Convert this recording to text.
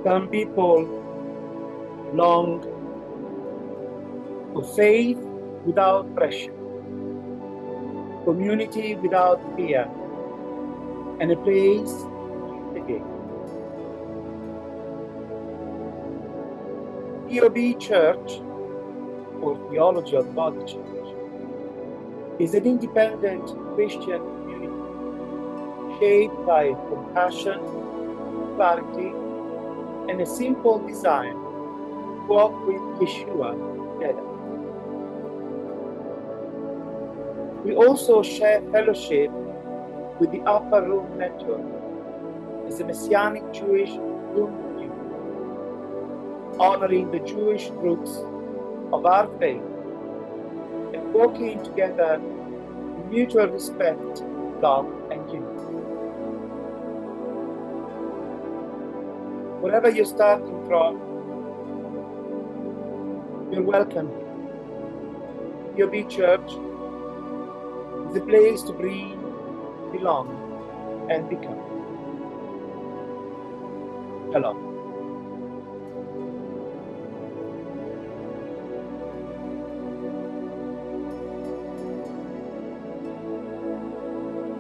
Some people long for faith without pressure, community without fear, and a place to begin. TOBChurch, or Theology of the Body Church, is an independent Christian community shaped by compassion, clarity, and a simple desire to walk with Yeshua together. We also share fellowship with the Upper Room Network as a Messianic Jewish room community, honoring the Jewish roots of our faith and walking together in mutual respect, love, and unity. Wherever you're starting from, you're welcome here. TOBChurch is a place to breathe, belong, and become. Shalom.